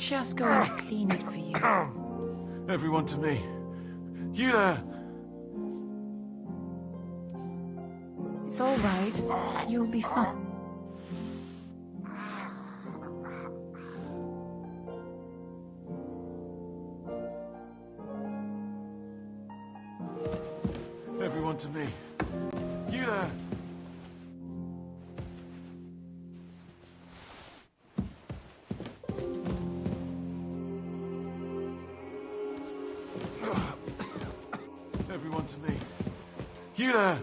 just going to clean it for you. Everyone to me. You there! It's all right. You'll be fine. Everyone to me. You there! Everyone to me. You there!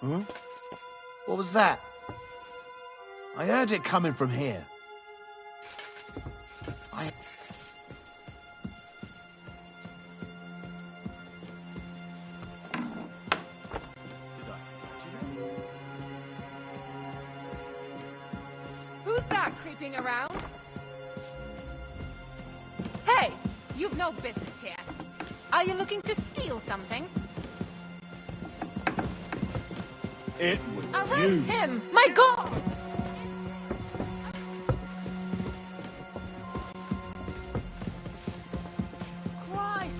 Huh? What was that? I heard it coming from here. Who's that creeping around? Hey, you've no business here. Are you looking to steal something? It was Arrest him! My God! Christ!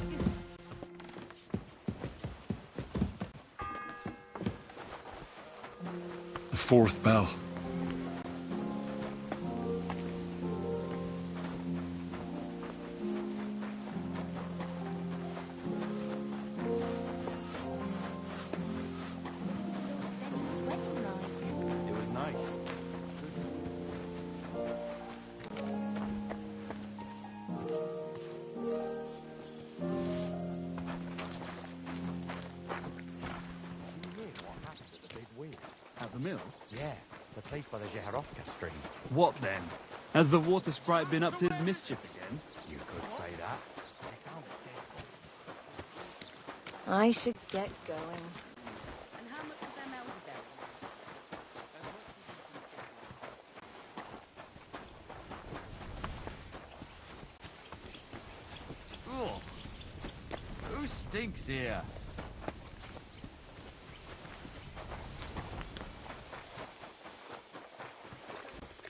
The fourth bell. The mill? Yeah, the place by the Jeherovka stream. What then? Has the water sprite been up to his mischief again? You could say that. I should get going. And how much is them elderberries? Oh, who stinks here?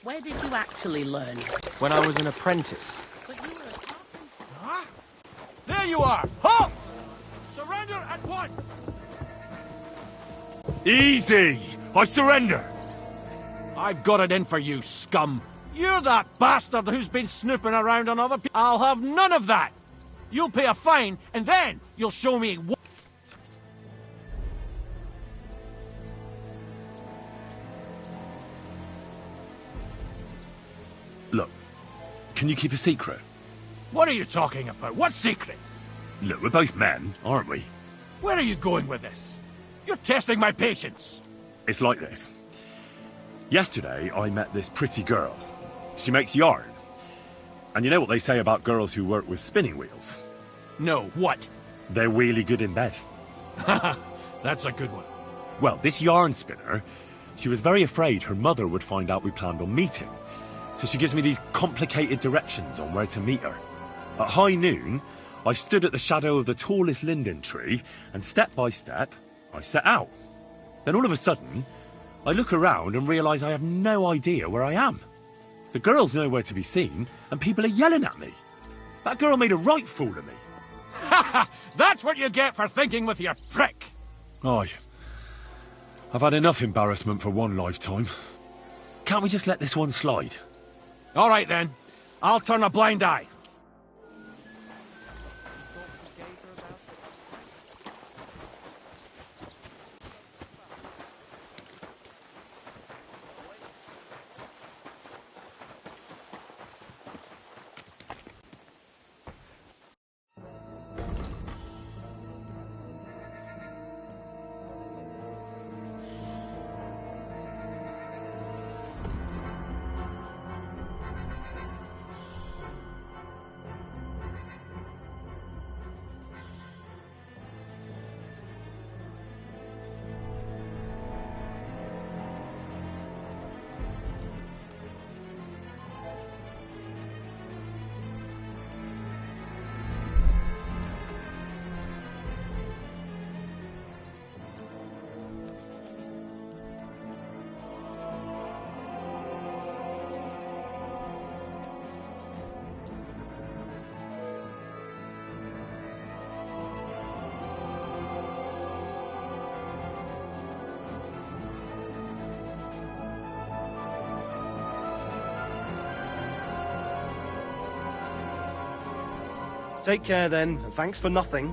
Where did you actually learn? When I was an apprentice. But you were a carpenter. Huh? There you are! Halt! Surrender at once! Easy! I surrender! I've got it in for you, scum! You're that bastard who's been snooping around on other people. I'll have none of that! You'll pay a fine, and then you'll show me what... Look, can you keep a secret? What are you talking about? What secret? Look, we're both men, aren't we? Where are you going with this? You're testing my patience. It's like this. Yesterday, I met this pretty girl. She makes yarn. And you know what they say about girls who work with spinning wheels? No, what? They're really good in bed. That's a good one. Well, this yarn spinner, she was very afraid her mother would find out we planned on meeting. So she gives me these complicated directions on where to meet her. At high noon, I stood at the shadow of the tallest linden tree, and step by step, I set out. Then all of a sudden, I look around and realise I have no idea where I am. The girl's nowhere to be seen, and people are yelling at me. That girl made a right fool of me. That's what you get for thinking with your prick! Aye. I've had enough embarrassment for one lifetime. Can't we just let this one slide? All right, then. I'll turn a blind eye. Take care then, and thanks for nothing.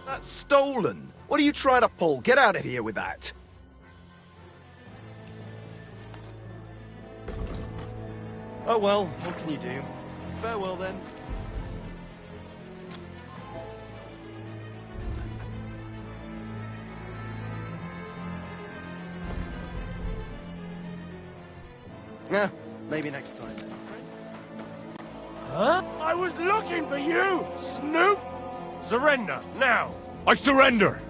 That's stolen. What are you trying to pull? Get out of here with that. Oh well, what can you do? Farewell then. Maybe next time then. Huh? I was looking for you, Snoop! Surrender, now! I surrender!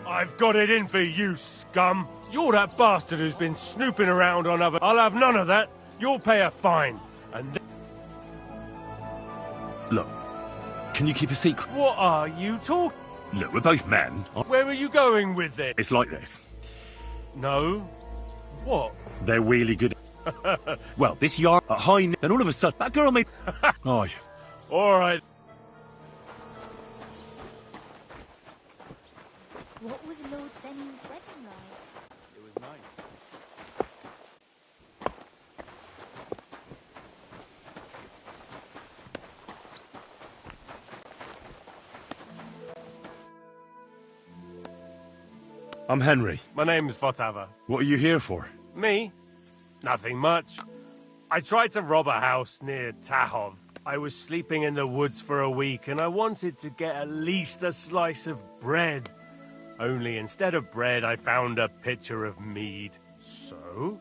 I've got it in for you, scum! You're that bastard who's been snooping around on other... I'll have none of that. You'll pay a fine. And Look, can you keep a secret? what are you talking... Look, we're both men. Where are you going with this? It's like this. No. What? They're really good. Well, this yard at high noon, then all of a sudden, that girl made... Aye. All right. What was Lord Semy's wedding like? It was nice. I'm Henry. My name's Votava. What are you here for? Me? Nothing much. I tried to rob a house near Tahov. I was sleeping in the woods for a week and I wanted to get at least a slice of bread. Only instead of bread, I found a pitcher of mead. So,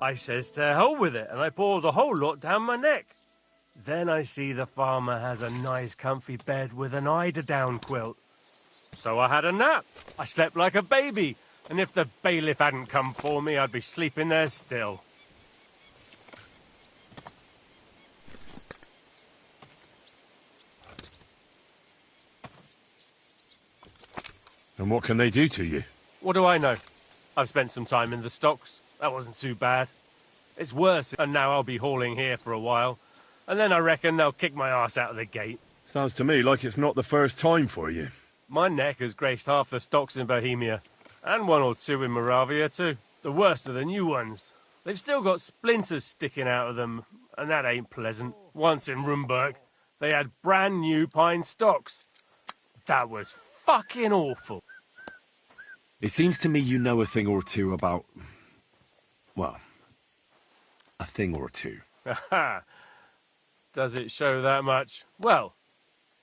I says to hell with it and I pour the whole lot down my neck. Then I see the farmer has a nice comfy bed with an eider-down quilt. So I had a nap. I slept like a baby. And if the bailiff hadn't come for me, I'd be sleeping there still. And what can they do to you? What do I know? I've spent some time in the stocks. That wasn't too bad. It's worse, and now I'll be hauling here for a while. And then I reckon they'll kick my ass out of the gate. Sounds to me like it's not the first time for you. My neck has graced half the stocks in Bohemia. And one or two in Moravia, too. The worst are the new ones. They've still got splinters sticking out of them, and that ain't pleasant. Once in Rumburg, they had brand new pine stocks. That was fucking awful. It seems to me you know a thing or two about... well, a thing or two. Aha! Does it show that much? Well,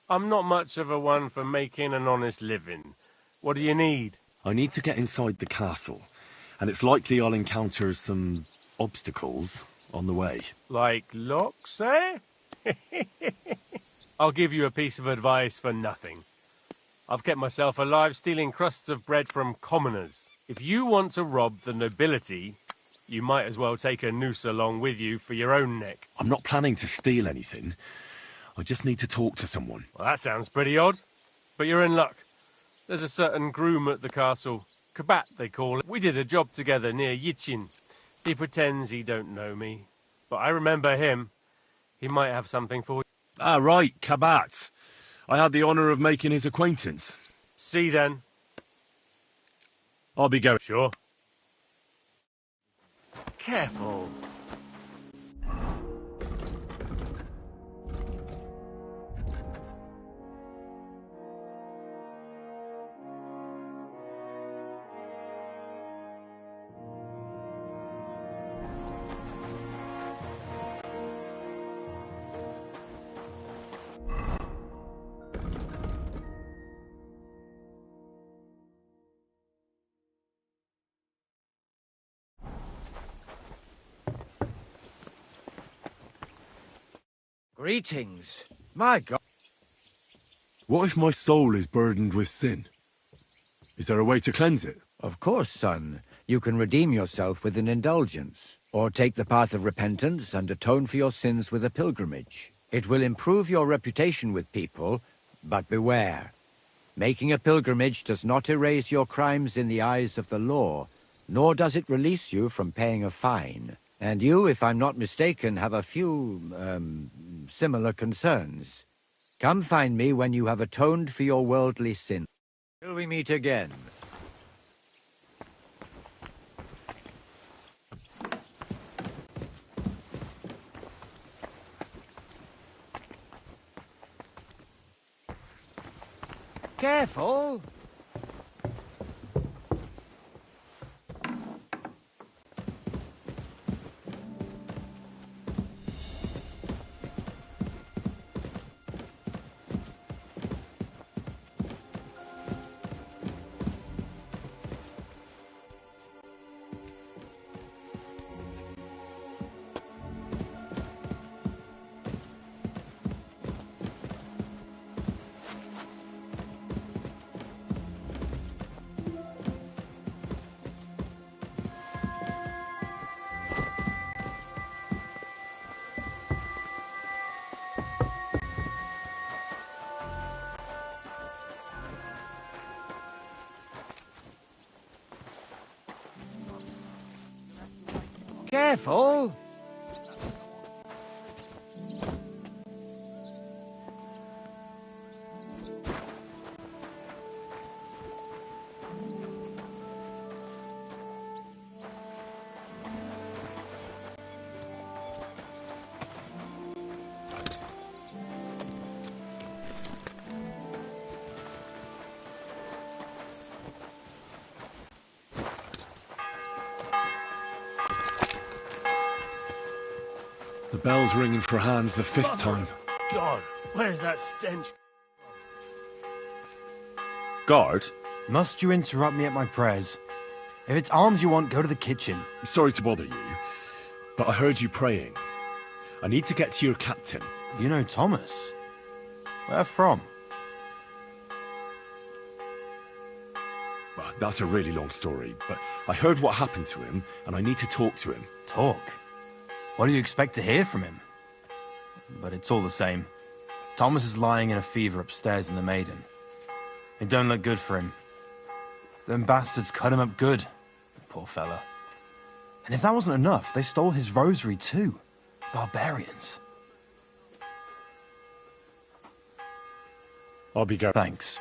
I'm not much of a one for making an honest living. What do you need? I need to get inside the castle, and it's likely I'll encounter some obstacles on the way. Like locks, eh? I'll give you a piece of advice for nothing. I've kept myself alive stealing crusts of bread from commoners. If you want to rob the nobility, you might as well take a noose along with you for your own neck. I'm not planning to steal anything. I just need to talk to someone. Well, that sounds pretty odd, but you're in luck. There's a certain groom at the castle. Kabat, they call it. We did a job together near Yichin. He pretends he don't know me, but I remember him. He might have something for you. Ah, right, Kabat. I had the honour of making his acquaintance. See then. I'll be going. Sure. Careful. Greetings. My God. What if my soul is burdened with sin? Is there a way to cleanse it? Of course, son. You can redeem yourself with an indulgence, or take the path of repentance and atone for your sins with a pilgrimage. It will improve your reputation with people, but beware. Making a pilgrimage does not erase your crimes in the eyes of the law, nor does it release you from paying a fine. And you, if I'm not mistaken, have a few, similar concerns. Come find me when you have atoned for your worldly sin. Till we meet again. Careful! Careful! The bell's ringing for Hans the 5th time. God, where's that stench? Guard? Must you interrupt me at my prayers? If it's arms you want, go to the kitchen. Sorry to bother you, but I heard you praying. I need to get to your captain. You know Thomas? Where from? Well, that's a really long story, but I heard what happened to him, and I need to talk to him. Talk? What do you expect to hear from him? But it's all the same. Thomas is lying in a fever upstairs in the Maiden. It don't look good for him. Them bastards cut him up good. Poor fella. And if that wasn't enough, they stole his rosary too. Barbarians. I'll be going. Thanks.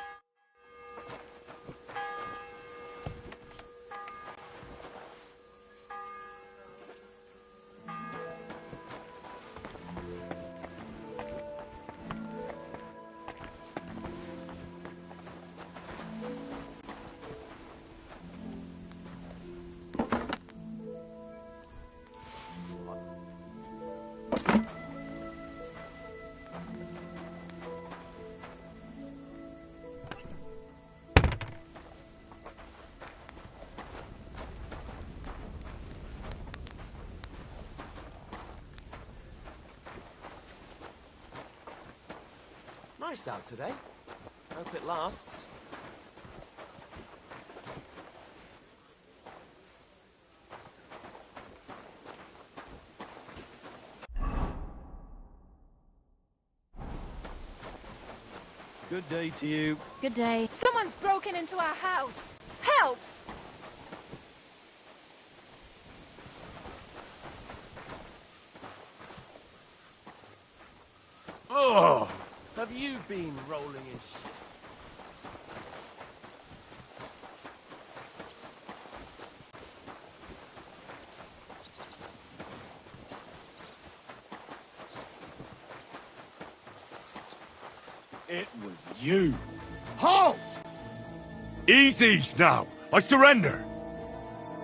Nice out today. Hope it lasts. Good day to you. Good day. Someone's broken into our house. Help! Oh, have you been rolling in shit? It was you. Halt! Easy now! I surrender!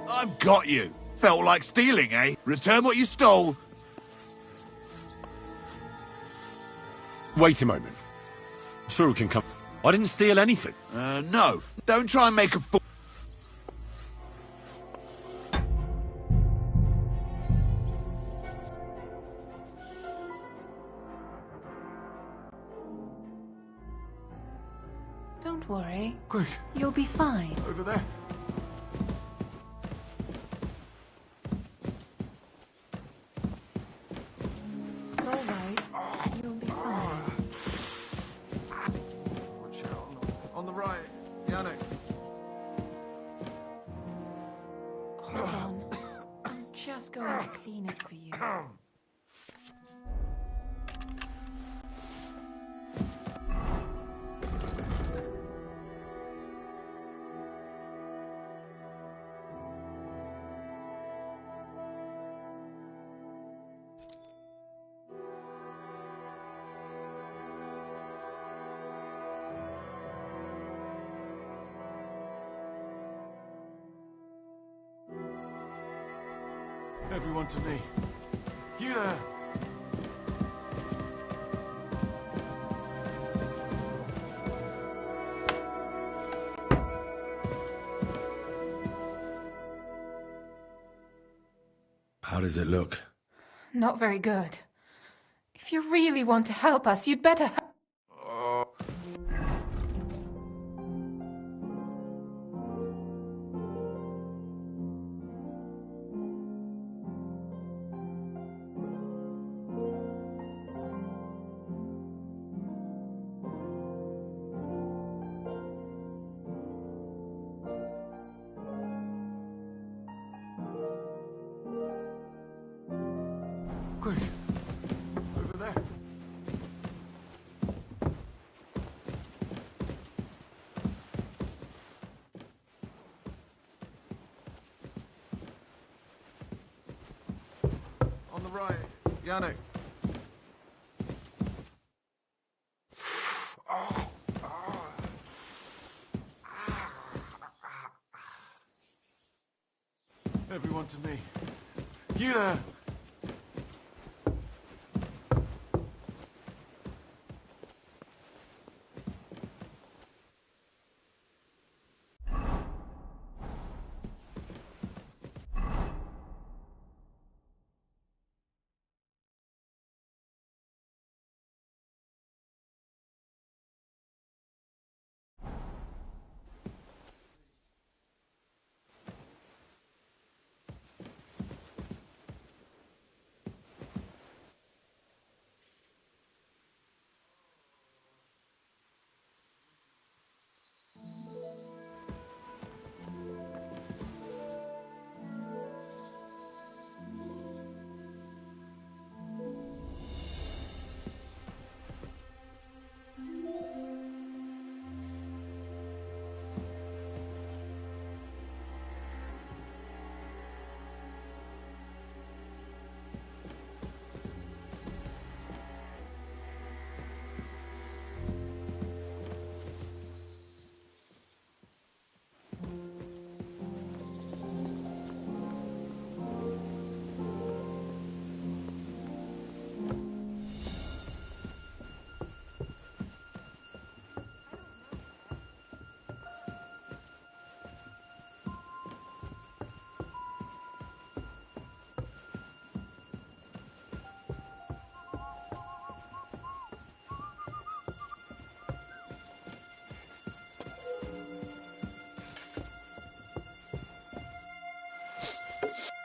I've got you. Felt like stealing, eh? Return what you stole. Wait a moment. Sure we can come. I didn't steal anything. No. Don't try and make a fool. Don't worry. Quick, You'll be fine. over there. It's all right. You'll be fine. Watch out. On the right. Yannick. Hold on. I'm just going to clean it for you. Everyone to me. You there! How does it look? Not very good. If you really want to help us, you'd better... Quick. Over there. On the right. Yannick. Everyone to me. You there!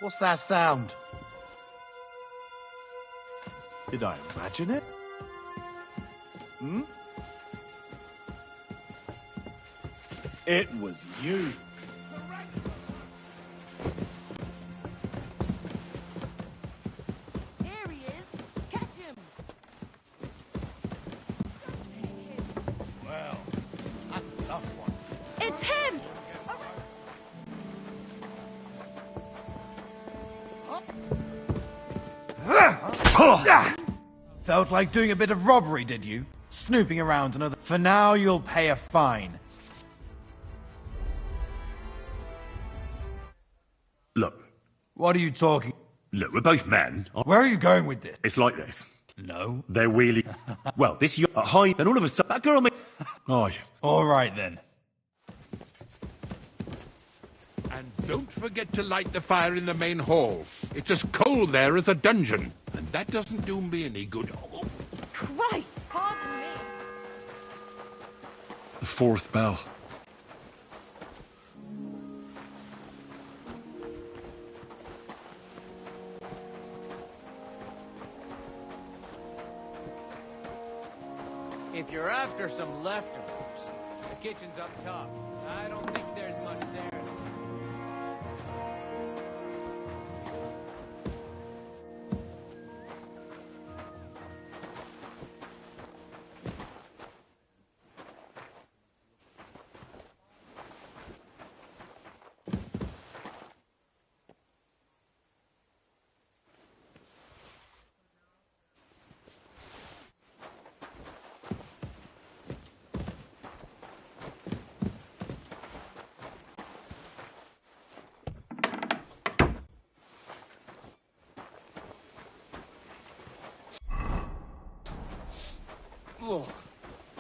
What's that sound? Did I imagine it? Hmm? It was you. Here he is. Catch him. Well, that's a tough one. It's him! Felt like doing a bit of robbery, did you? Snooping around another... For now, you'll pay a fine. Look. What are you talking... Look, we're both men. Where are you going with this? It's like this. No. They're really... well, this you're at high, then all of a sudden, that girl... Oh, All right, then. And don't forget to light the fire in the main hall. It's as cold there as a dungeon, and that doesn't do me any good. Oh. Christ, pardon me. The fourth bell. If you're after some leftovers, the kitchen's up top. I don't think there's much there. Oh,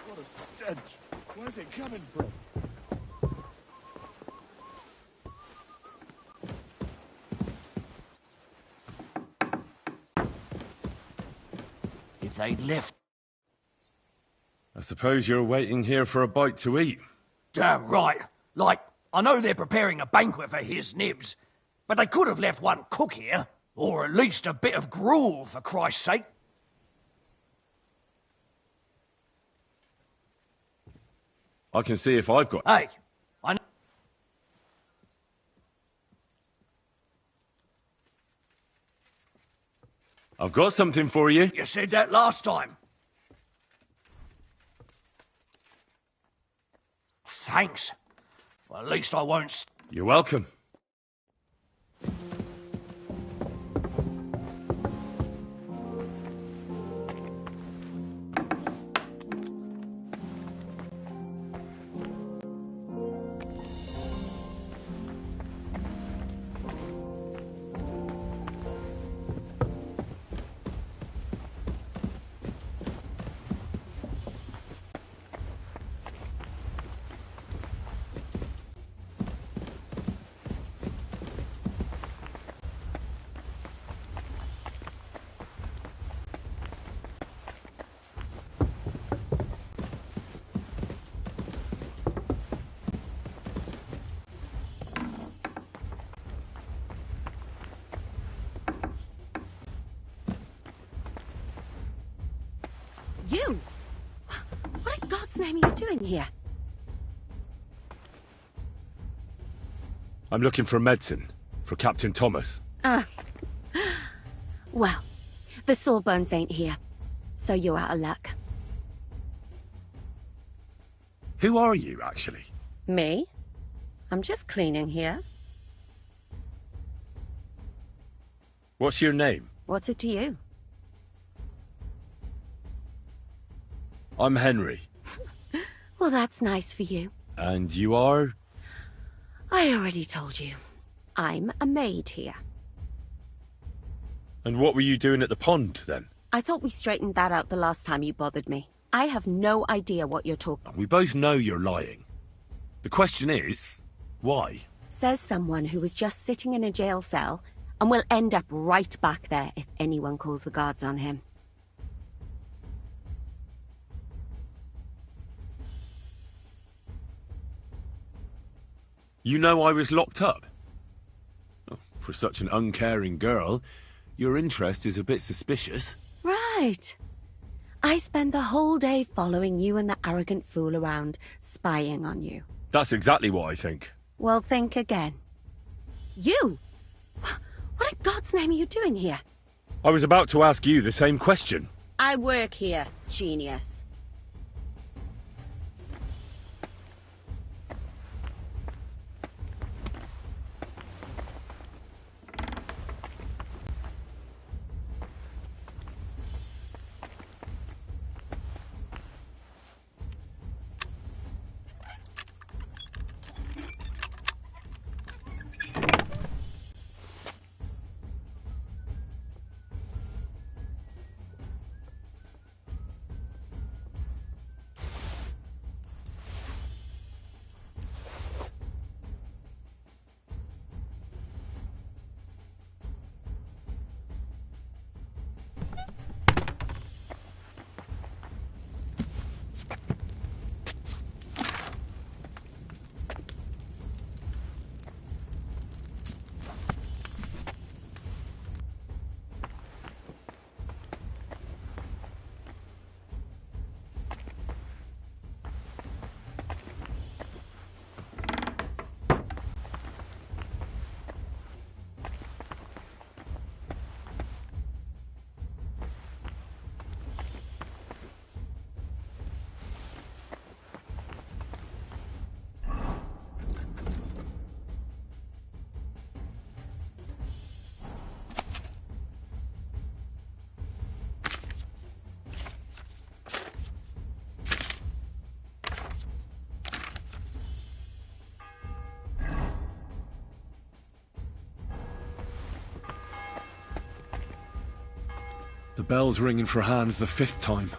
what a stench. Where's it coming from? If they'd left... I suppose you're waiting here for a bite to eat. Damn right. Like, I know they're preparing a banquet for his nibs, but they could have left one cook here, or at least a bit of gruel, for Christ's sake. I can see if I've got... Hey, I know... I've got something for you. You said that last time. Thanks. Well, at least I won't... You're welcome. You? What in God's name are you doing here? I'm looking for medicine. For Captain Thomas. Well, the Sawbones ain't here, so you're out of luck. Who are you, actually? Me? I'm just cleaning here. What's your name? What's it to you? I'm Henry. Well, that's nice for you. And you are? I already told you. I'm a maid here. And what were you doing at the pond, then? I thought we straightened that out the last time you bothered me. I have no idea what you're talking... We both know you're lying. The question is, why? Says someone who was just sitting in a jail cell and will end up right back there if anyone calls the guards on him. You know I was locked up? Oh, for such an uncaring girl, your interest is a bit suspicious. Right. I spend the whole day following you and the arrogant fool around, spying on you. That's exactly what I think. Well, think again. You? What in God's name are you doing here? I was about to ask you the same question. I work here, genius. The bell's ringing for Hans the 5th time.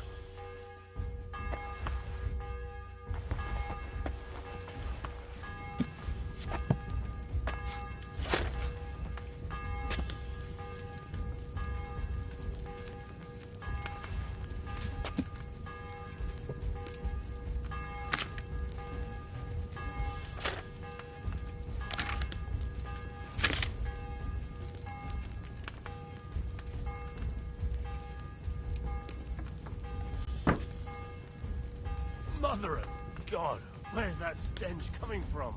Mother of God, where's that stench coming from?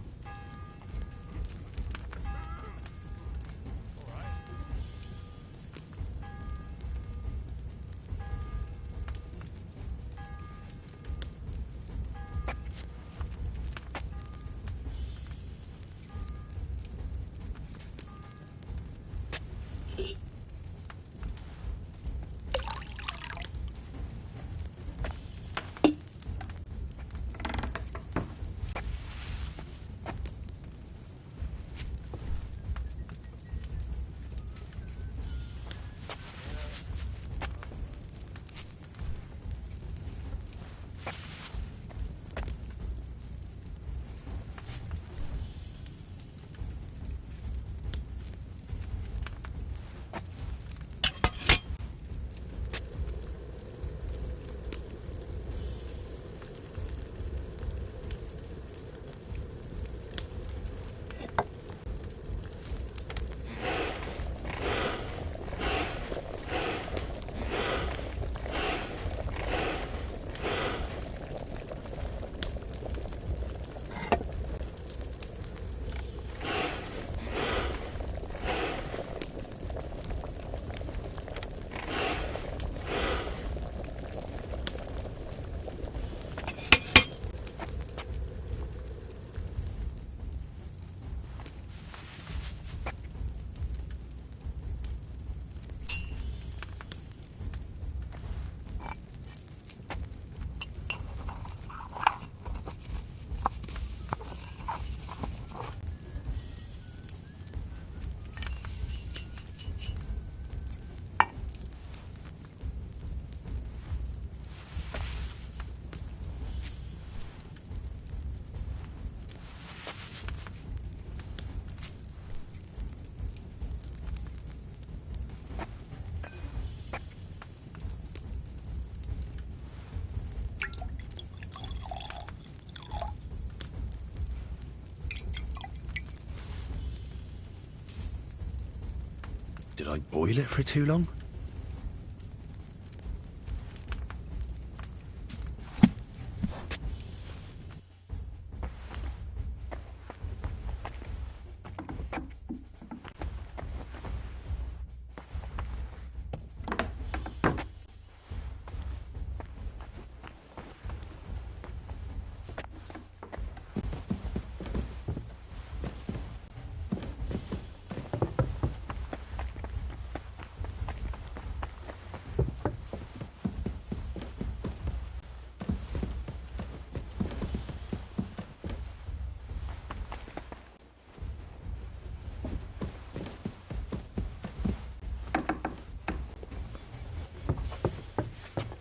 Did I boil it for too long?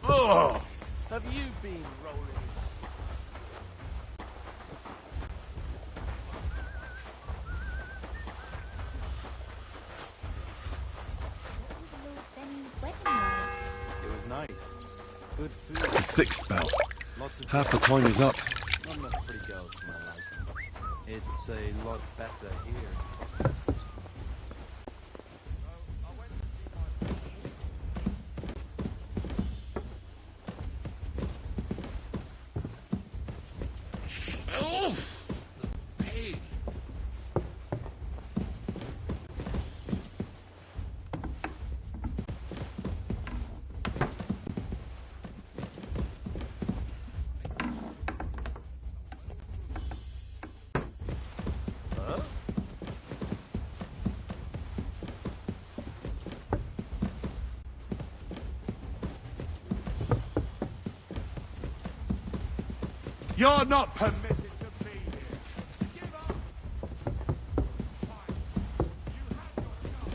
Oh, have you been rolling? It was nice. Good food. It's a sick spell. Lots of Half the time is up. Not enough pretty girls for my liking. It's a lot better here. Oh, the pain. You're not permitted to be here. Give up. Fine. You had your chance.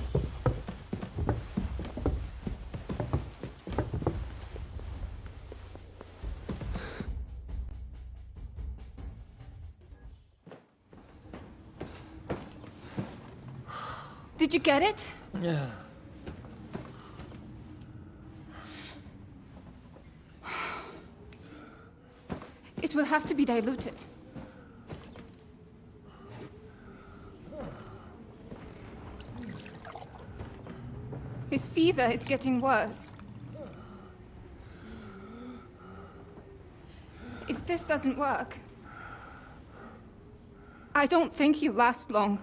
Did you get it? Yeah. It will have to be diluted. His fever is getting worse. If this doesn't work, I don't think he'll last long.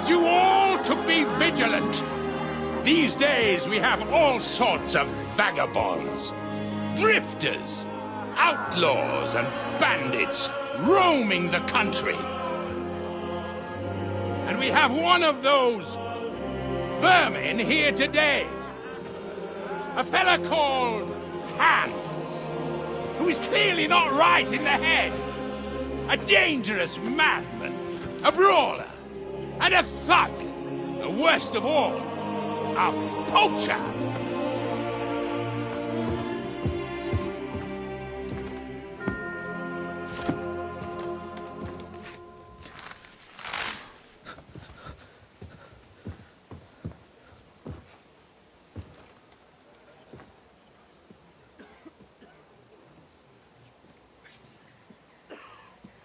You all to be vigilant. These days we have all sorts of vagabonds, drifters, outlaws and bandits roaming the country. And we have one of those vermin here today. A fella called Hans, who is clearly not right in the head. A dangerous madman, a brawler, and a thug, the worst of all, a poacher.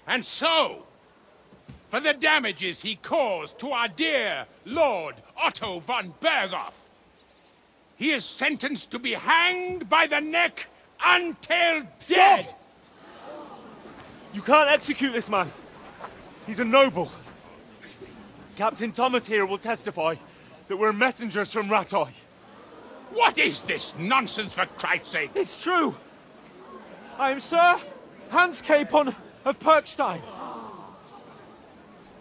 And so, for the damages he caused to our dear Lord Otto von Berghoff, he is sentenced to be hanged by the neck until dead! Stop! You can't execute this man. He's a noble. Captain Thomas here will testify that we're messengers from Rattay. What is this nonsense, for Christ's sake? It's true. I am Sir Hans Capon of Perkstein.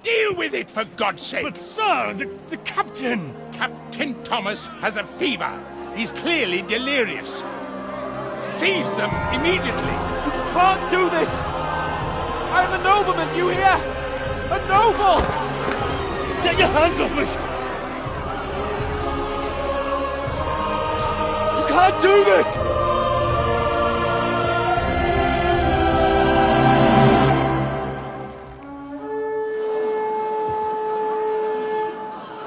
Deal with it, for God's sake! But, sir, the captain... Captain Thomas has a fever. He's clearly delirious. Seize them immediately. You can't do this! I'm a nobleman, you hear? A noble! Get your hands off me! You can't do this!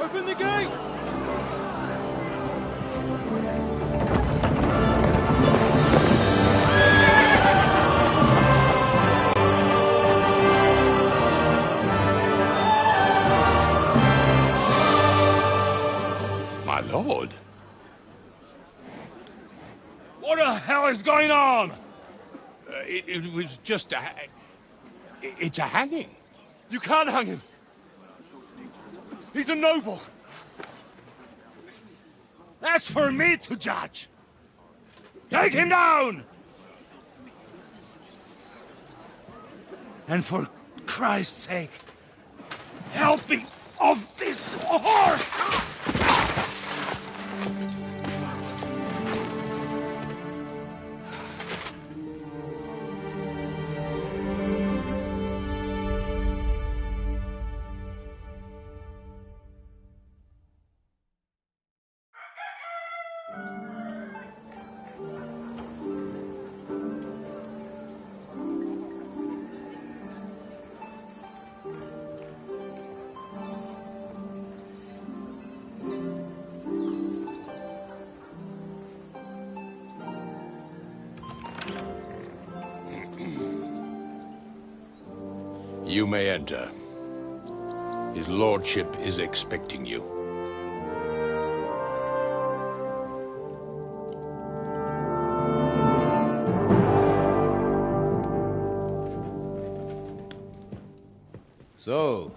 Open the gates! My lord. What the hell is going on? It was just a... It's a hanging. You can't hang him. He's a noble. That's for me to judge. Take him down! And for Christ's sake, help me off this horse! You may enter. His lordship is expecting you. So,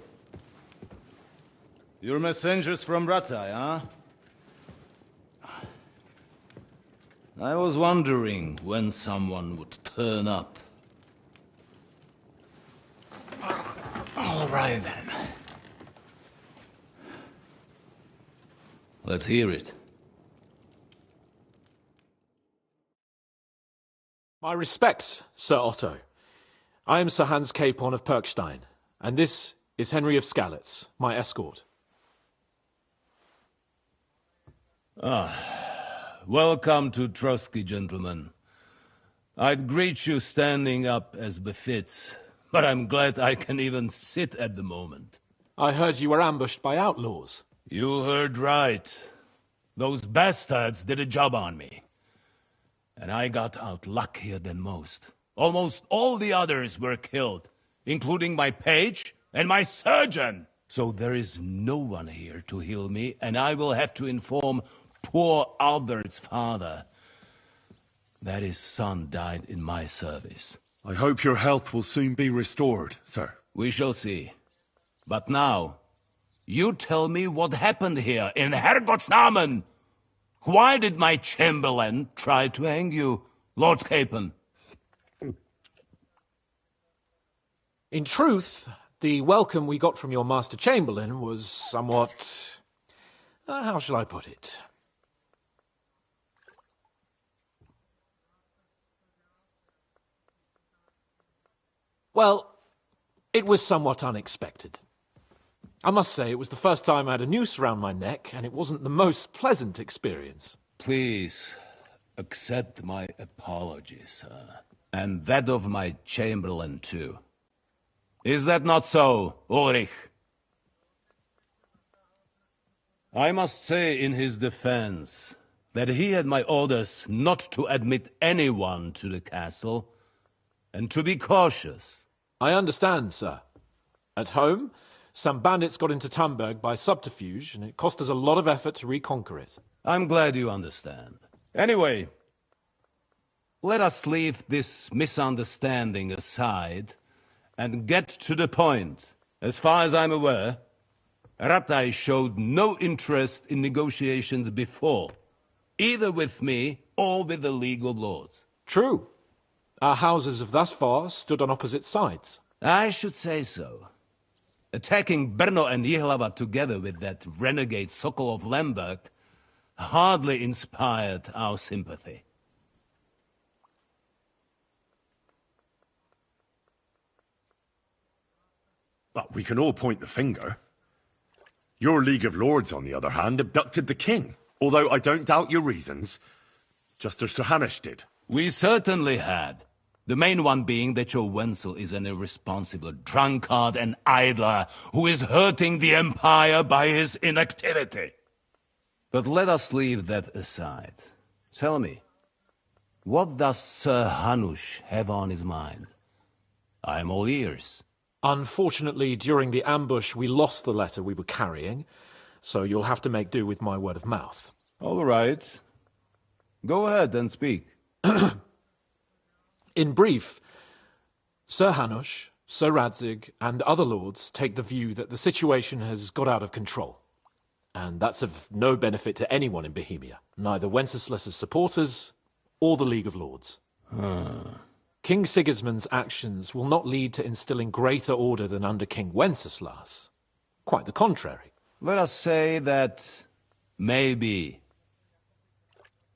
you're messengers from Rattay, huh? I was wondering when someone would turn up. All right, then. Let's hear it. My respects, Sir Otto. I am Sir Hans Capon of Perkstein, and this is Henry of Skalitz, my escort. Welcome to Trotsky, gentlemen. I'd greet you standing up as befits, but I'm glad I can even sit at the moment. I heard you were ambushed by outlaws. You heard right. Those bastards did a job on me. And I got out luckier than most. Almost all the others were killed, including my page and my surgeon. So there is no one here to heal me, and I will have to inform poor Albert's father that his son died in my service. I hope your health will soon be restored, sir. We shall see. But now, you tell me what happened here in Herrgottsnamen. Why did my chamberlain try to hang you, Lord Capon? In truth, the welcome we got from your Master Chamberlain was somewhat... how shall I put it? Well, it was somewhat unexpected. I must say, it was the first time I had a noose around my neck, and it wasn't the most pleasant experience. Please, accept my apologies, sir. And that of my chamberlain, too. Is that not so, Ulrich? I must say in his defense that he had my orders not to admit anyone to the castle, and to be cautious. I understand, sir. At home, some bandits got into Tamberg by subterfuge, and it cost us a lot of effort to reconquer it. I'm glad you understand. Anyway, let us leave this misunderstanding aside and get to the point. As far as I'm aware, Ratai showed no interest in negotiations before, either with me or with the League of Lords. True. Our houses have thus far stood on opposite sides. I should say so. Attacking Brno and Jihlava together with that renegade Sokol of Lemberg hardly inspired our sympathy. But we can all point the finger. Your League of Lords, on the other hand, abducted the king. Although I don't doubt your reasons, just as Sir Hanush did. We certainly had. The main one being that your Wenzel is an irresponsible drunkard and idler who is hurting the Empire by his inactivity. But let us leave that aside. Tell me, what does Sir Hanush have on his mind? I am all ears. Unfortunately, during the ambush, we lost the letter we were carrying, so you'll have to make do with my word of mouth. All right. Go ahead and speak. In brief, Sir Hanush, Sir Radzig, and other lords take the view that the situation has got out of control. And that's of no benefit to anyone in Bohemia, neither Wenceslas's supporters or the League of Lords. King Sigismund's actions will not lead to instilling greater order than under King Wenceslas. Quite the contrary. Let us say that maybe.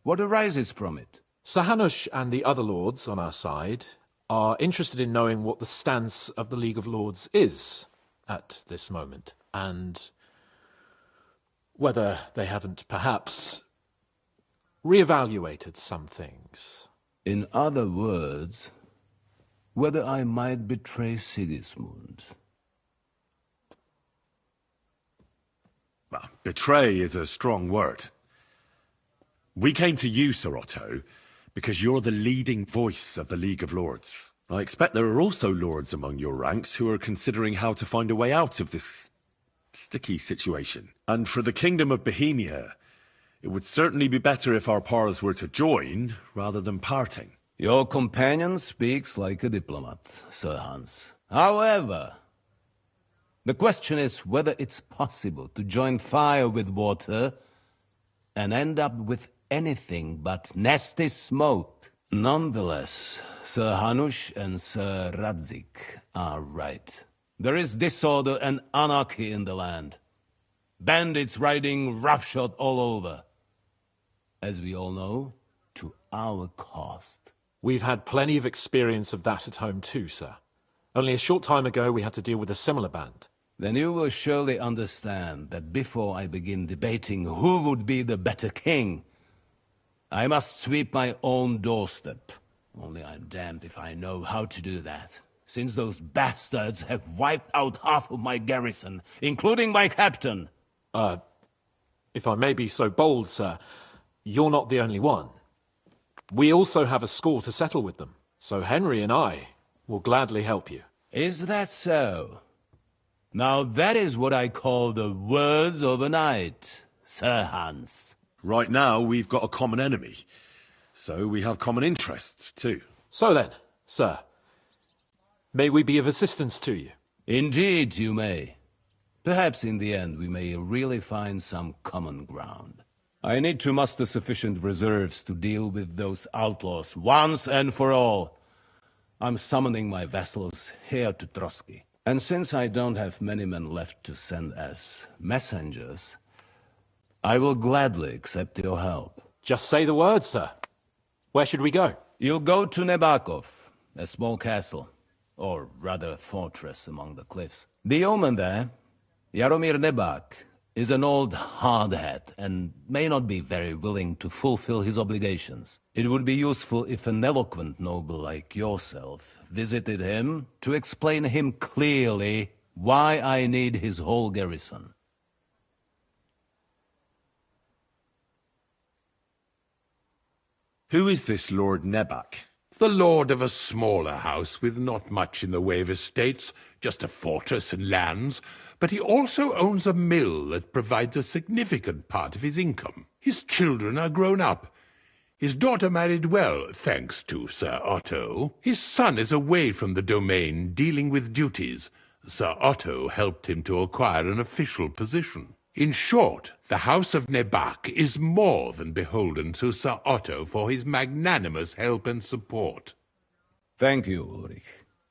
What arises from it? Sir Hanush and the other lords on our side are interested in knowing what the stance of the League of Lords is at this moment, and whether they haven't perhaps reevaluated some things. In other words, whether I might betray Sigismund. Well, betray is a strong word. We came to you, Sir Otto, because you're the leading voice of the League of Lords. I expect there are also lords among your ranks who are considering how to find a way out of this sticky situation. And for the Kingdom of Bohemia, it would certainly be better if our powers were to join, rather than parting. Your companion speaks like a diplomat, Sir Hans. However, the question is whether it's possible to join fire with water and end up with anything but nasty smoke. Nonetheless, Sir Hanush and Sir Radzig are right. There is disorder and anarchy in the land. Bandits riding roughshod all over. As we all know, to our cost. We've had plenty of experience of that at home too, sir. Only a short time ago we had to deal with a similar band. Then you will surely understand that before I begin debating who would be the better king, I must sweep my own doorstep. Only I'm damned if I know how to do that, since those bastards have wiped out half of my garrison, including my captain. If I may be so bold, sir, you're not the only one. We also have a score to settle with them, so Henry and I will gladly help you. Is that so? Now that is what I call the words of a knight, Sir Hans. Right now, we've got a common enemy, so we have common interests too. So then, sir, may we be of assistance to you? Indeed you may. Perhaps in the end we may really find some common ground. I need to muster sufficient reserves to deal with those outlaws once and for all. I'm summoning my vassals here to Trotsky. And since I don't have many men left to send as messengers, I will gladly accept your help. Just say the word, sir. Where should we go? You'll go to Nebakov, a small castle, or rather a fortress among the cliffs. The yeoman there, Jaromir Nebak, is an old hardhat and may not be very willing to fulfill his obligations. It would be useful if an eloquent noble like yourself visited him to explain him clearly why I need his whole garrison. Who is this Lord Nebak? the lord of a smaller house with not much in the way of estates, just a fortress and lands, but he also owns a mill that provides a significant part of his income. His children are grown up. His daughter married well, thanks to Sir Otto. His son is away from the domain, dealing with duties. Sir Otto helped him to acquire an official position. In short, the House of Nebak is more than beholden to Sir Otto for his magnanimous help and support. Thank you, Ulrich.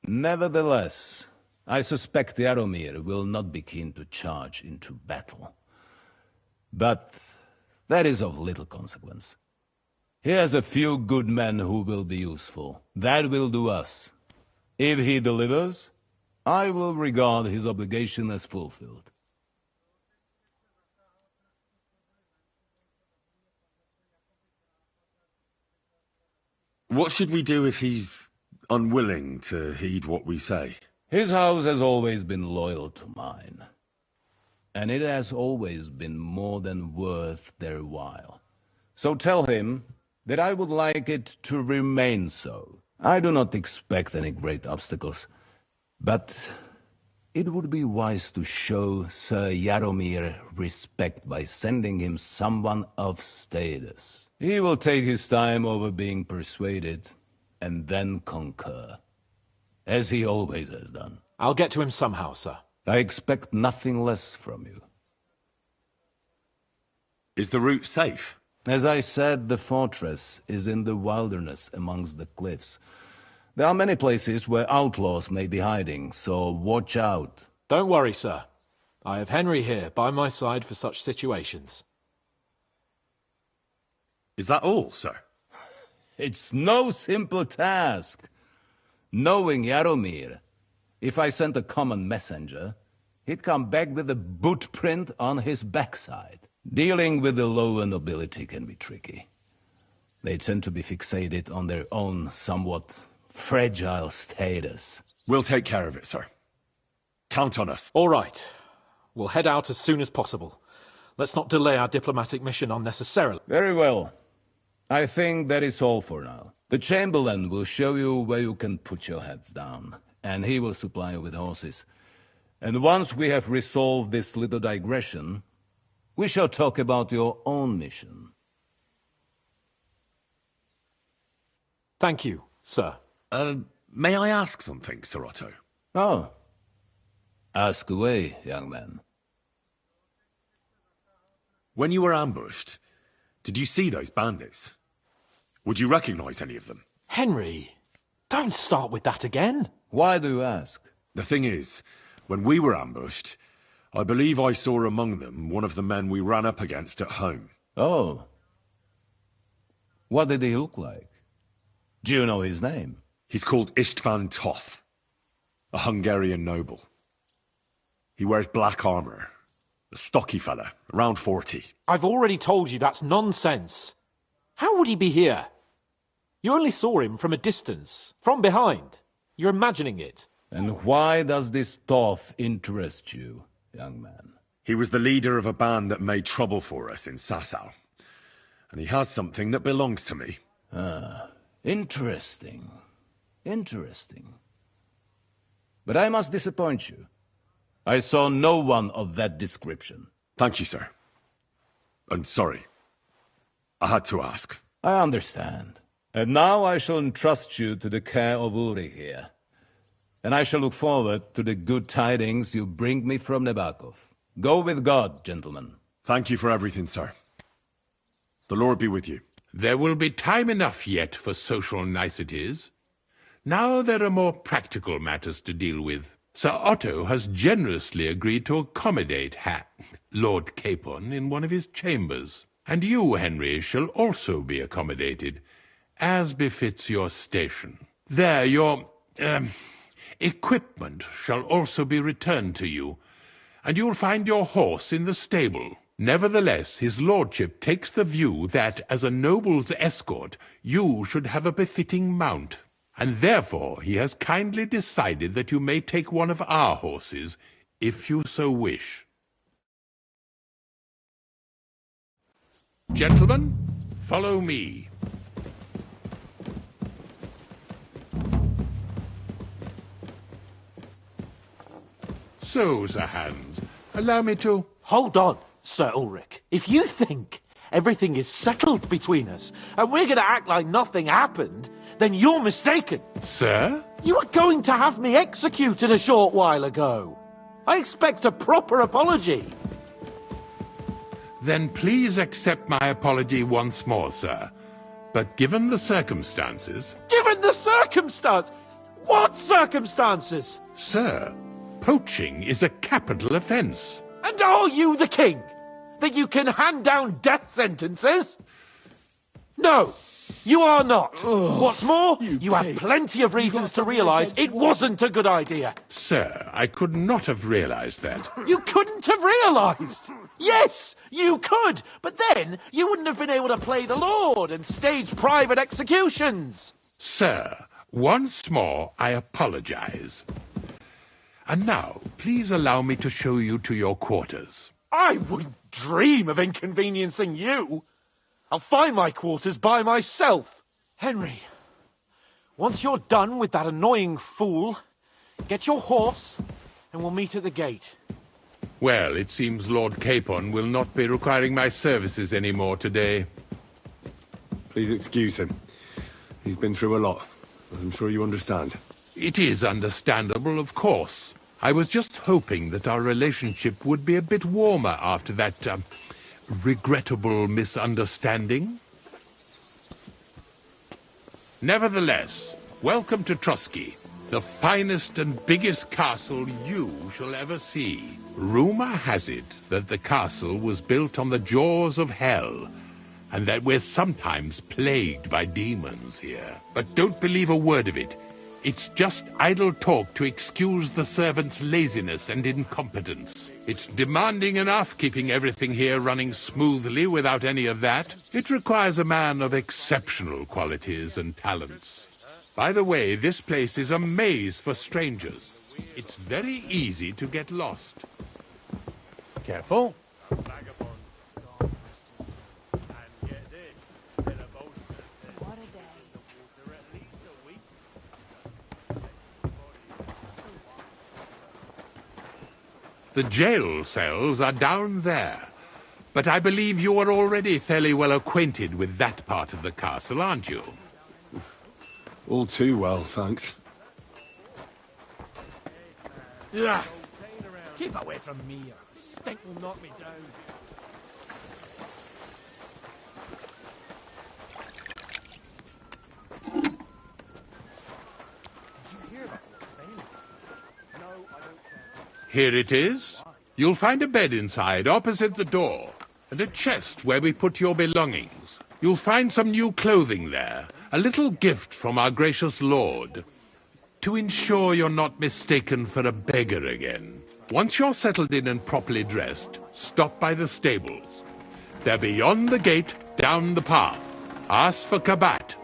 Nevertheless, I suspect Jaromir will not be keen to charge into battle. But that is of little consequence. He has a few good men who will be useful. That will do us. If he delivers, I will regard his obligation as fulfilled. What should we do if he's unwilling to heed what we say? His house has always been loyal to mine. And it has always been more than worth their while. So tell him that I would like it to remain so. I do not expect any great obstacles, but it would be wise to show Sir Jaromir respect by sending him someone of status. He will take his time over being persuaded, and then concur, as he always has done. I'll get to him somehow, sir. I expect nothing less from you. Is the route safe? As I said, the fortress is in the wilderness amongst the cliffs. There are many places where outlaws may be hiding, so watch out. Don't worry, sir. I have Henry here by my side for such situations. Is that all, sir? It's no simple task. Knowing Jaromir, if I sent a common messenger, he'd come back with a boot print on his backside. Dealing with the lower nobility can be tricky. They tend to be fixated on their own somewhat fragile status. We'll take care of it, sir. Count on us. All right. We'll head out as soon as possible. Let's not delay our diplomatic mission unnecessarily. Very well. I think that is all for now. The Chamberlain will show you where you can put your heads down, and he will supply you with horses. And once we have resolved this little digression, we shall talk about your own mission. Thank you, sir. May I ask something, Sir Otto? Oh. Ask away, young man. When you were ambushed, did you see those bandits? Would you recognize any of them? Henry, don't start with that again. Why do you ask? The thing is, when we were ambushed, I believe I saw among them one of the men we ran up against at home. Oh. What did he look like? Do you know his name? He's called Istvan Toth, a Hungarian noble. He wears black armor. A stocky fella, around 40. I've already told you that's nonsense. How would he be here? You only saw him from a distance, from behind. You're imagining it. And why does this Toth interest you, young man? He was the leader of a band that made trouble for us in Sasau. And he has something that belongs to me. Ah, interesting. Interesting. But I must disappoint you. I saw no one of that description. Thank you, sir. I'm sorry. I had to ask. I understand. And now I shall entrust you to the care of Ulrich here. And I shall look forward to the good tidings you bring me from Nebakov. Go with God, gentlemen. Thank you for everything, sir. The Lord be with you. There will be time enough yet for social niceties. Now there are more practical matters to deal with. Sir Otto has generously agreed to accommodate Lord Capon in one of his chambers. And you, Henry, shall also be accommodated, as befits your station. There, your equipment shall also be returned to you, and you'll find your horse in the stable. Nevertheless, his lordship takes the view that, as a noble's escort, you should have a befitting mount, and therefore he has kindly decided that you may take one of our horses, if you so wish. Gentlemen, follow me. So, Sir Hans, allow me to... Hold on, Sir Ulrich. If you think everything is settled between us, and we're going to act like nothing happened, then you're mistaken. Sir? You were going to have me executed a short while ago. I expect a proper apology. Then please accept my apology once more, sir. But given the circumstances... Given the circumstance? What circumstances? Sir, poaching is a capital offence. And are you the king? That you can hand down death sentences? No, you are not. What's more, you have plenty of reasons to realise it wasn't a good idea. Sir, I could not have realised that. You couldn't have realised? Yes, you could, but then you wouldn't have been able to play the Lord and stage private executions. Sir, once more I apologise. And now, please allow me to show you to your quarters. I wouldn't dream of inconveniencing you. I'll find my quarters by myself. Henry, once you're done with that annoying fool, get your horse and we'll meet at the gate. Well, it seems Lord Capon will not be requiring my services anymore today. Please excuse him. He's been through a lot, as I'm sure you understand. It is understandable, of course. I was just hoping that our relationship would be a bit warmer after that, regrettable misunderstanding. Nevertheless, welcome to Trusky, the finest and biggest castle you shall ever see. Rumour has it that the castle was built on the jaws of hell, and that we're sometimes plagued by demons here. But don't believe a word of it. It's just idle talk to excuse the servants' laziness and incompetence. It's demanding enough keeping everything here running smoothly without any of that. It requires a man of exceptional qualities and talents. By the way, this place is a maze for strangers. It's very easy to get lost. Careful. The jail cells are down there, but I believe you are already fairly well acquainted with that part of the castle, aren't you? All too well, thanks. Yeah. Keep away from me, or stink will knock me down. Here it is. You'll find a bed inside, opposite the door, and a chest where we put your belongings. You'll find some new clothing there, a little gift from our gracious lord, to ensure you're not mistaken for a beggar again. Once you're settled in and properly dressed, stop by the stables. They're beyond the gate, down the path. Ask for Kabat.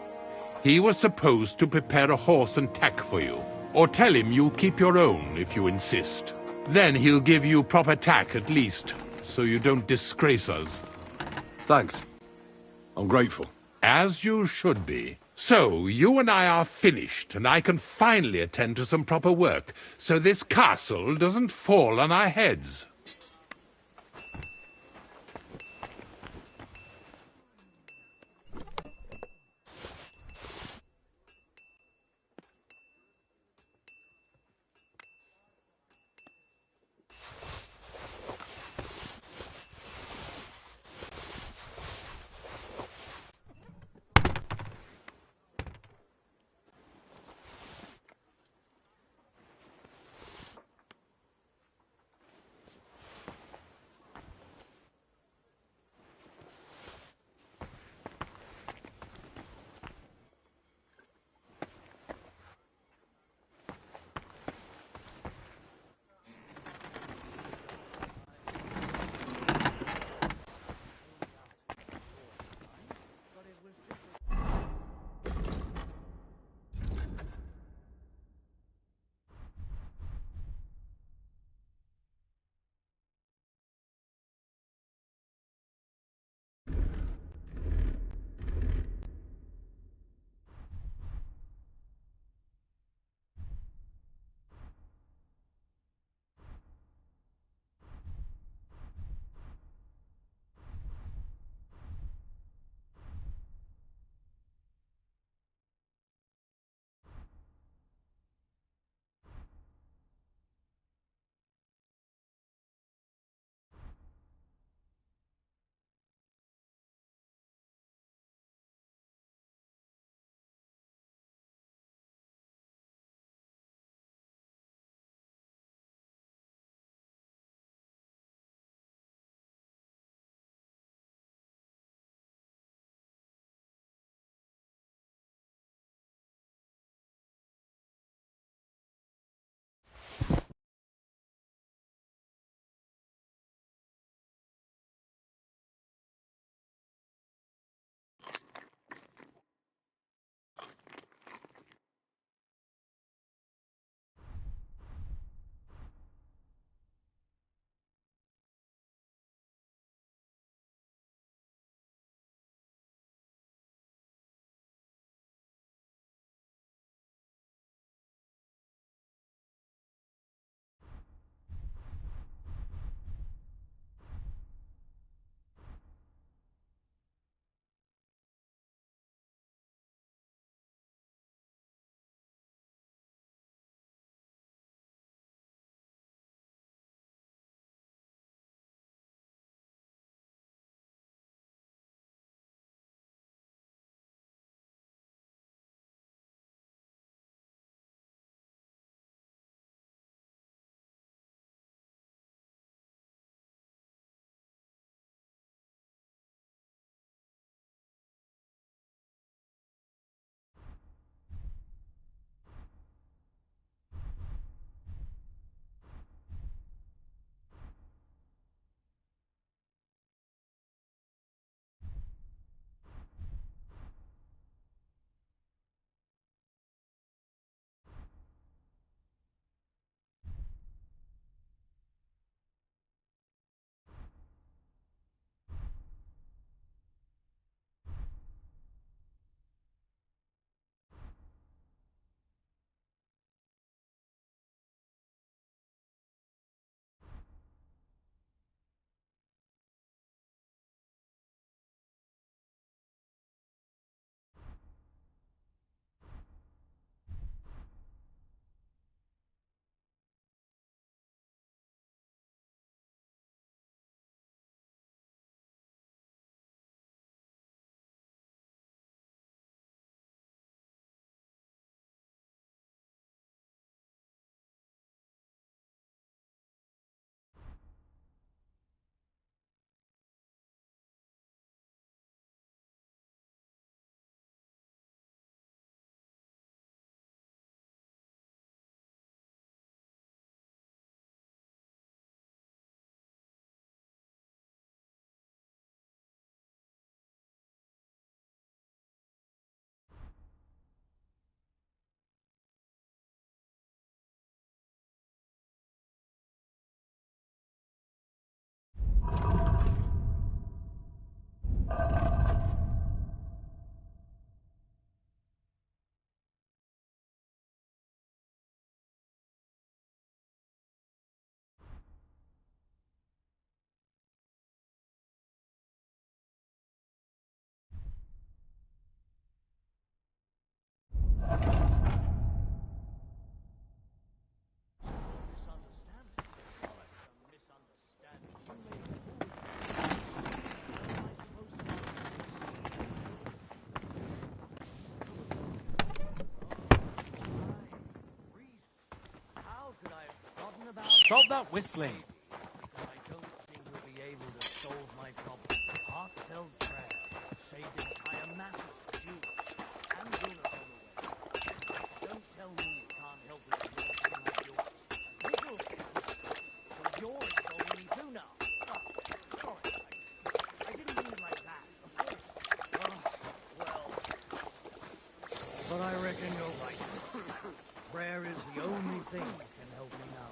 He was supposed to prepare a horse and tack for you, or tell him you'll keep your own if you insist. Then he'll give you proper tack at least, so you don't disgrace us. Thanks. I'm grateful. As you should be. So, you and I are finished, and I can finally attend to some proper work, so this castle doesn't fall on our heads. Stop that whistling. I don't think we'll be able to solve my problem. Heartfelt prayer saved the entire mass of Jews and Gunners on the way. Don't tell me you can't help with a little thing like yours. A little thing. So you're insulting me too now. Oh, sorry. I didn't mean it like that, of course. Well. But I reckon you're right. Prayer is the only thing that can help me now.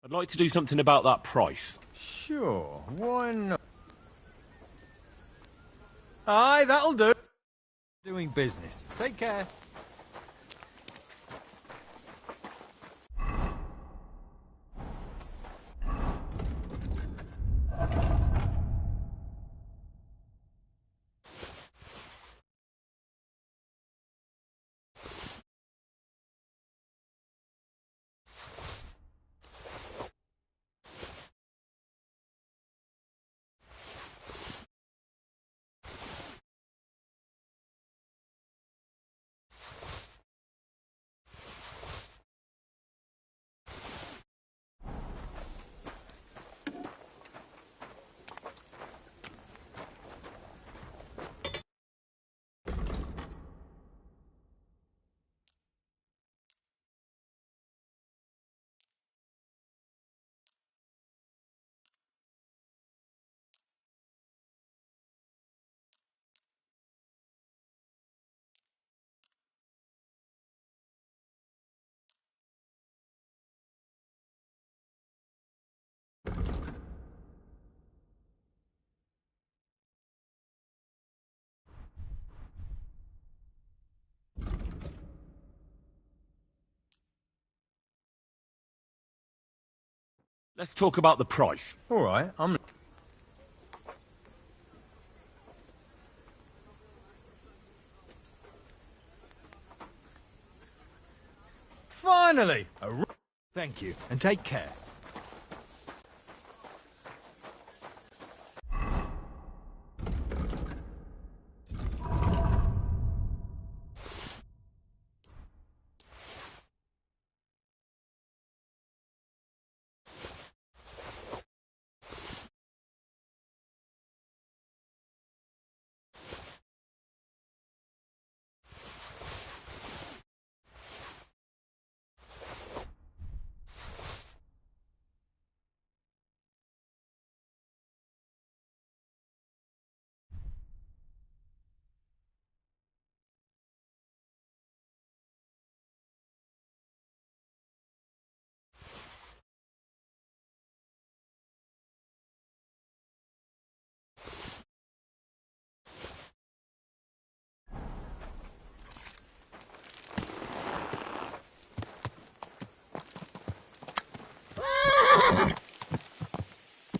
I'd like to do something about that price. Sure, why not? Aye, that'll do. Doing business. Take care. Let's talk about the price. All right, I'm... Finally! Thank you, and take care.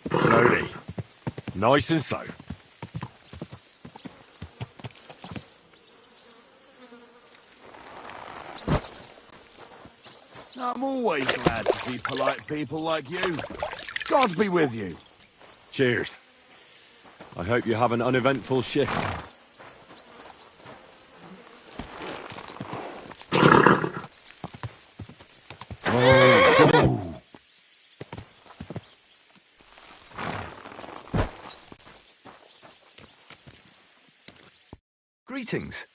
Slowly. Nice and slow. No, I'm always glad to see polite people like you. God be with you. Cheers. I hope you have an uneventful shift. Oh. Greetings.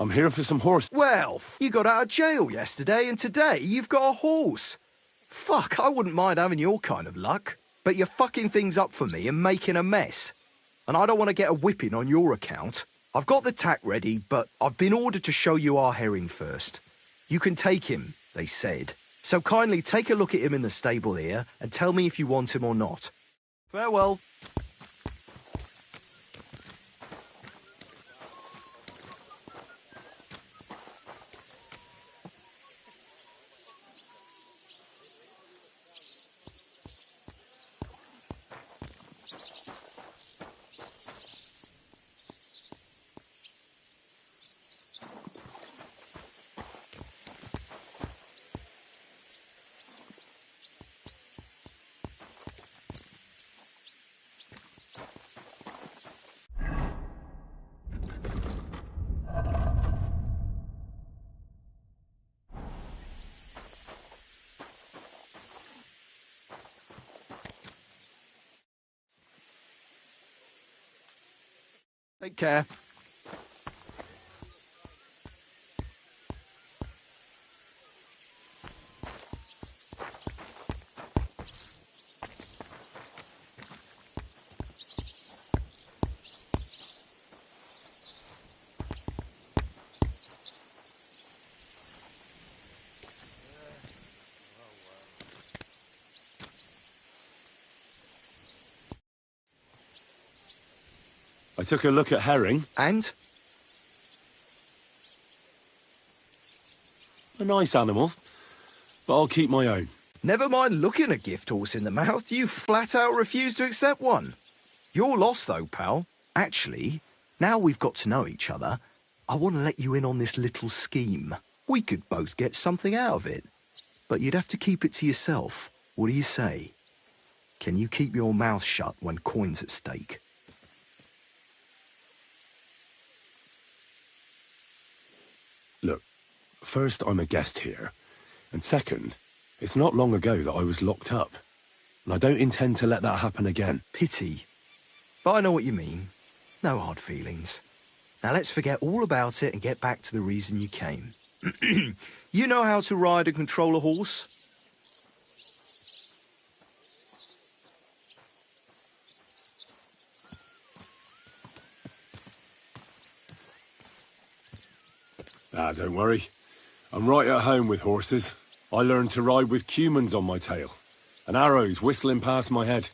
I'm here for some horse. Well, you got out of jail yesterday, and today you've got a horse. Fuck, I wouldn't mind having your kind of luck. But you're fucking things up for me and making a mess. And I don't want to get a whipping on your account. I've got the tack ready, but I've been ordered to show you our herring first. You can take him, they said. So kindly take a look at him in the stable here and tell me if you want him or not. Farewell. Take care. I took a look at herring. And? A nice animal, but I'll keep my own. Never mind looking a gift horse in the mouth, you flat out refuse to accept one. You're lost though, pal. Actually, now we've got to know each other, I want to let you in on this little scheme. We could both get something out of it. But you'd have to keep it to yourself. What do you say? Can you keep your mouth shut when coin's at stake? Look, first, I'm a guest here. And second, it's not long ago that I was locked up. And I don't intend to let that happen again. Pity. But I know what you mean. No hard feelings. Now let's forget all about it and get back to the reason you came. You know how to ride and control a horse? Ah, don't worry. I'm right at home with horses. I learned to ride with cumans on my tail, and arrows whistling past my head.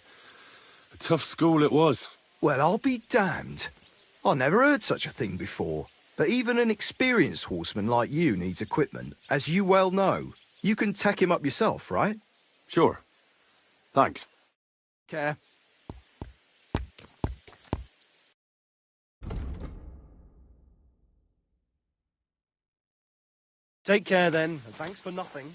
A tough school it was. Well, I'll be damned. I never heard such a thing before. But even an experienced horseman like you needs equipment, as you well know. You can tack him up yourself, right? Sure. Thanks. Care. Take care then, and thanks for nothing.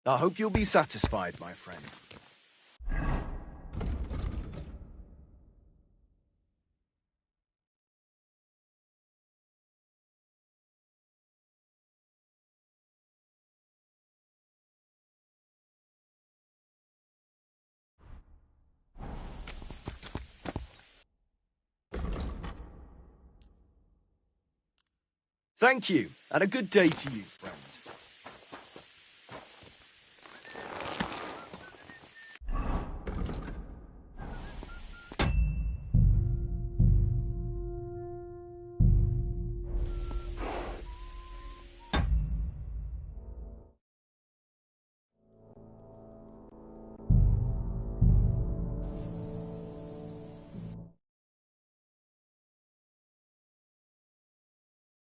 I hope you'll be satisfied, my friend. Thank you, and a good day to you, friend.